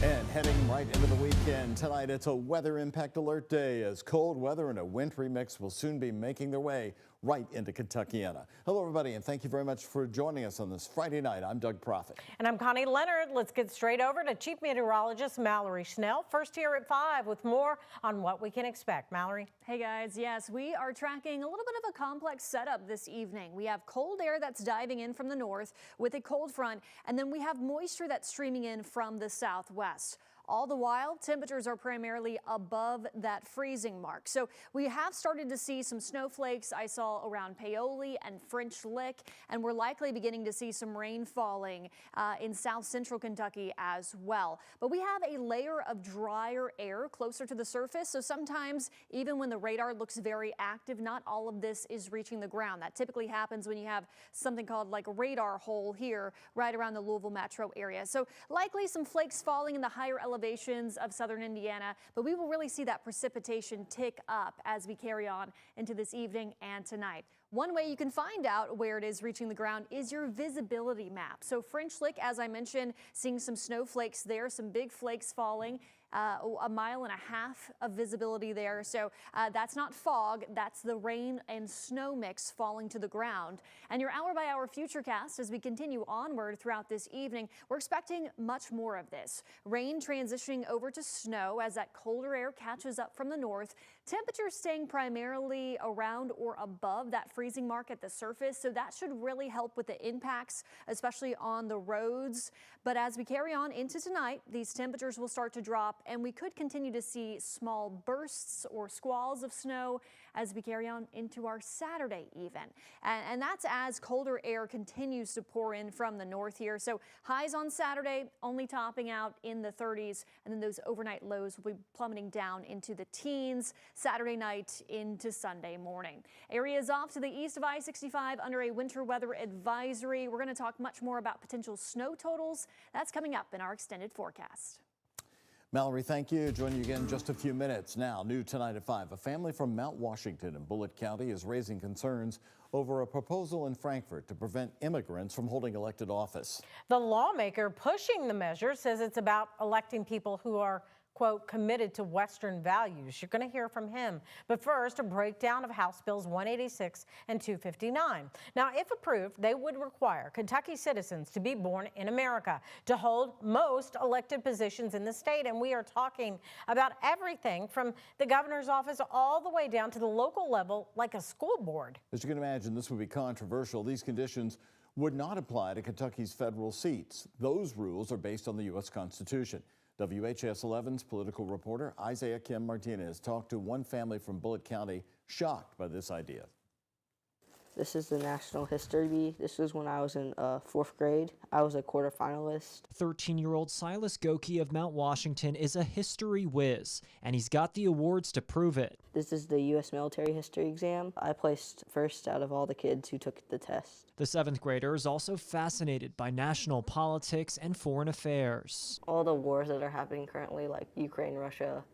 And heading right into the weekend tonight, it's a weather impact alert day as cold weather and a wintry mix will soon be making their way right into Kentuckiana. Hello, everybody, and thank you very much for joining us on this Friday night. I'm Doug Proffitt. And I'm Connie Leonard. Let's get straight over to Chief Meteorologist Mallory Schnell. First here at 5 with more on what we can expect. Mallory. Hey guys, yes, we are tracking a little bit of a complex setup this evening. We have cold air that's diving in from the north with a cold front, and then we have moisture that's streaming in from the southwest. All the while, temperatures are primarily above that freezing mark. So we have started to see some snowflakes I saw around Paoli and French Lick, and we're likely beginning to see some rain falling in south central Kentucky as well. But we have a layer of drier air closer to the surface, so sometimes even when the radar looks very active, not all of this is reaching the ground. That typically happens when you have something called like a radar hole here right around the Louisville metro area. So likely some flakes falling in the higher elevations of southern Indiana, but we will really see that precipitation tick up as we carry on into this evening and tonight. One way you can find out where it is reaching the ground is your visibility map. So French Lick, as I mentioned, seeing some snowflakes there, some big flakes falling. A mile and a half of visibility there. So that's not fog, that's the rain and snow mix falling to the ground. And your hour-by-hour futurecast as we continue onward throughout this evening, we're expecting much more of this. Rain transitioning over to snow as that colder air catches up from the north. Temperatures staying primarily around or above that freezing mark at the surface. So that should really help with the impacts, especially on the roads. But as we carry on into tonight, these temperatures will start to drop, and we could continue to see small bursts or squalls of snow as we carry on into our Saturday even. And that's as colder air continues to pour in from the north here. So highs on Saturday only topping out in the 30s, and then those overnight lows will be plummeting down into the teens Saturday night into Sunday morning. Areas off to the east of I-65 under a winter weather advisory. We're going to talk much more about potential snow totals. That's coming up in our extended forecast. Mallory, thank you. Join you again in just a few minutes. Now, new tonight at 5. A family from Mount Washington in Bullitt County is raising concerns over a proposal in Frankfort to prevent immigrants from holding elected office. The lawmaker pushing the measure says it's about electing people who are, quote, committed to Western values. You're going to hear from him. But first, a breakdown of House Bills 186 and 259. Now, if approved, they would require Kentucky citizens to be born in America to hold most elected positions in the state. And we are talking about everything from the governor's office all the way down to the local level, like a school board. As you can imagine, this would be controversial. These conditions would not apply to Kentucky's federal seats. Those rules are based on the U.S. Constitution. WHAS11's political reporter Isaiah Kim Martinez talked to one family from Bullitt County shocked by this idea. This is the National History Bee. This was when I was in 4th grade. I was a quarterfinalist. 13-year-old Silas Goki of Mount Washington is a history whiz, and he's got the awards to prove it. This is the U.S. military history exam. I placed first out of all the kids who took the test. The 7th grader is also fascinated by national politics and foreign affairs. All the wars that are happening currently, like Ukraine, Russia,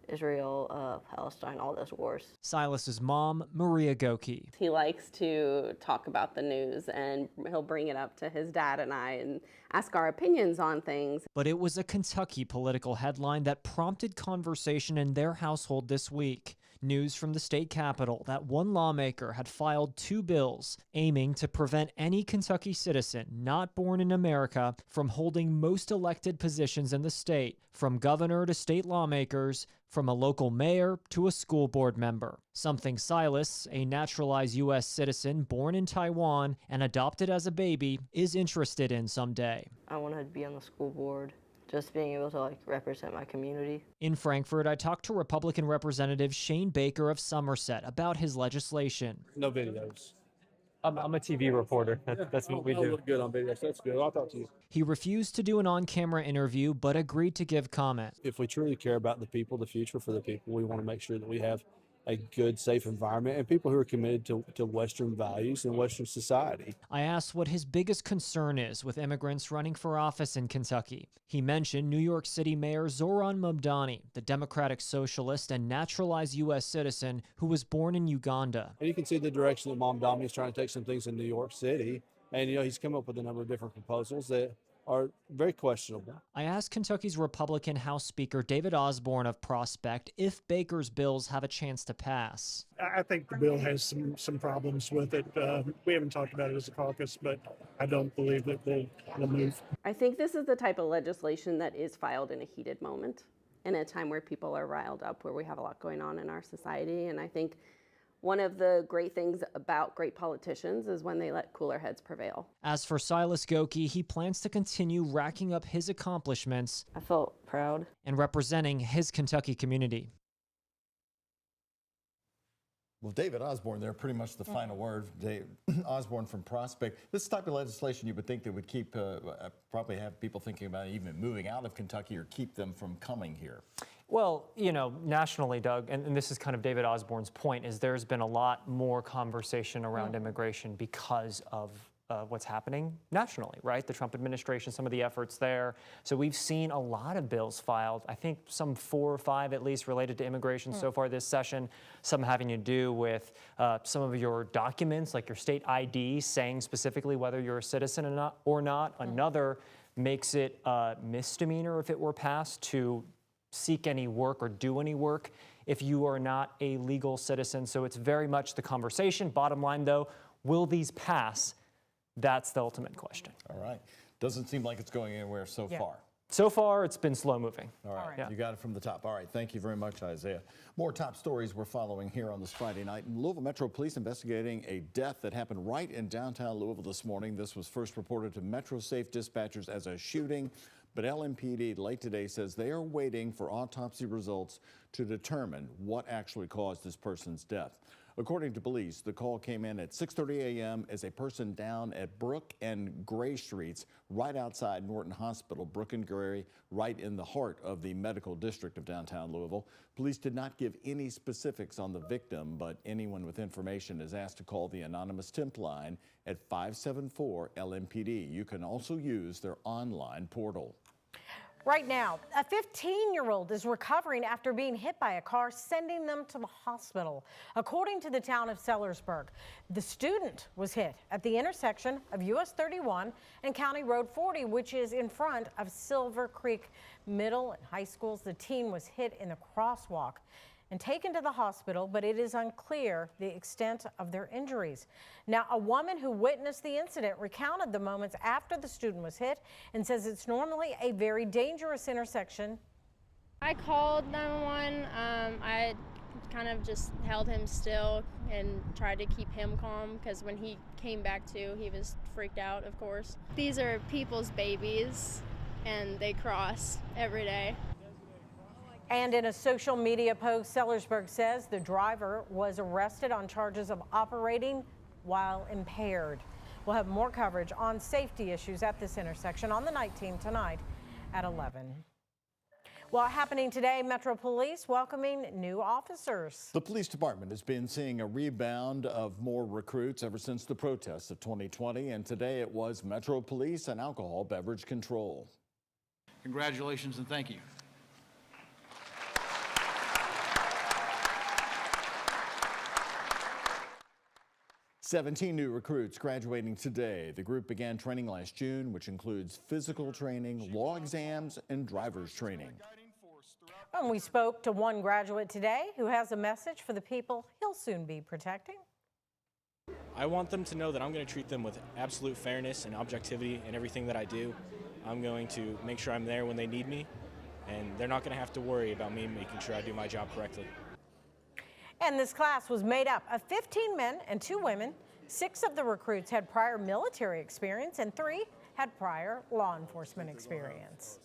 Israel, Palestine, all those wars. Silas's mom, Maria Goki. He likes to talk about the news, and he'll bring it up to his dad and I and ask our opinions on things. But it was a Kentucky political headline that prompted conversation in their household this week. News from the state capitol that one lawmaker had filed 2 bills aiming to prevent any Kentucky citizen not born in America from holding most elected positions in the state, from governor to state lawmakers, from a local mayor to a school board member. Something Silas, a naturalized U.S. citizen born in Taiwan and adopted as a baby, is interested in someday. I wanted to be on the school board. Just being able to represent my community. In Frankfort, I talked to Republican Representative Shane Baker of Somerset about his legislation. No videos. I'm a TV reporter. That's what we do. Look good on videos. That's good. I'll talk to you. He refused to do an on-camera interview, but agreed to give comment. If we truly care about the people, the future for the people, we want to make sure that we have a good, safe environment and people who are committed to Western values and Western society. I asked what his biggest concern is with immigrants running for office in Kentucky. He mentioned New York City Mayor Zoran Mamdani, the Democratic socialist and naturalized U.S. citizen who was born in Uganda. And you can see the direction that Mamdani is trying to take some things in New York City. And, he's come up with a number of different proposals that are very questionable. I asked Kentucky's Republican House Speaker David Osborne of Prospect if Baker's bills have a chance to pass. I think the bill has some problems with it. We haven't talked about it as a caucus, but I don't believe that they'll move. I think this is the type of legislation that is filed in a heated moment, in a time where people are riled up, where we have a lot going on in our society. And I think one of the great things about great politicians is when they let cooler heads prevail. As for Silas Gokey, he plans to continue racking up his accomplishments I felt proud. and representing his Kentucky community. Well, David Osborne there, pretty much the final word. Osborne from Prospect. This type of legislation you would think that would keep, probably have people thinking about even moving out of Kentucky or keep them from coming here. Well, you know, nationally, Doug, and this is kind of David Osborne's point, is there's been a lot more conversation around immigration because of what's happening nationally, right? The Trump administration, some of the efforts there. So we've seen a lot of bills filed, I think some 4 or 5 at least related to immigration so far this session, some having to do with some of your documents, like your state ID, saying specifically whether you're a citizen or not. Another makes it a misdemeanor if it were passed to seek any work or do any work if you are not a legal citizen. So it's very much the conversation. Bottom line, though, will these pass? That's the ultimate question. All right. Doesn't seem like it's going anywhere so far. So far, it's been slow moving. All right. Yeah. You got it from the top. All right. Thank you very much, Isaiah. More top stories we're following here on this Friday night. Louisville Metro Police investigating a death that happened right in downtown Louisville this morning. This was first reported to Metro Safe dispatchers as a shooting, but LMPD late today says they are waiting for autopsy results to determine what actually caused this person's death. According to police, the call came in at 6:30 a.m. as a person down at Brook and Gray Streets, right outside Norton Hospital. Brook and Gray, right in the heart of the medical district of downtown Louisville. Police did not give any specifics on the victim, but anyone with information is asked to call the anonymous tip line at 574-LMPD. You can also use their online portal. Right now, a 15-year-old is recovering after being hit by a car, sending them to the hospital. According to the town of Sellersburg, the student was hit at the intersection of US 31 and County Road 40, which is in front of Silver Creek Middle and High Schools. The teen was hit in the crosswalk and taken to the hospital, but it is unclear the extent of their injuries. Now, a woman who witnessed the incident recounted the moments after the student was hit and says it's normally a very dangerous intersection. I called 911. I kind of just held him still and tried to keep him calm because when he came back to, he was freaked out, of course. These are people's babies and they cross every day. And in a social media post, Sellersburg says the driver was arrested on charges of operating while impaired. We'll have more coverage on safety issues at this intersection on the night team tonight at 11. Well, happening today, Metro Police welcoming new officers. The police department has been seeing a rebound of more recruits ever since the protests of 2020, and today it was Metro Police and alcohol beverage control. Congratulations and thank you. 17 new recruits graduating today. The group began training last June, which includes physical training, law exams, and driver's training. And we spoke to one graduate today who has a message for the people he'll soon be protecting. I want them to know that I'm going to treat them with absolute fairness and objectivity in everything that I do. I'm going to make sure I'm there when they need me, and they're not going to have to worry about me making sure I do my job correctly. And this class was made up of 15 men and 2 women. 6 of the recruits had prior military experience and 3 had prior law enforcement experience.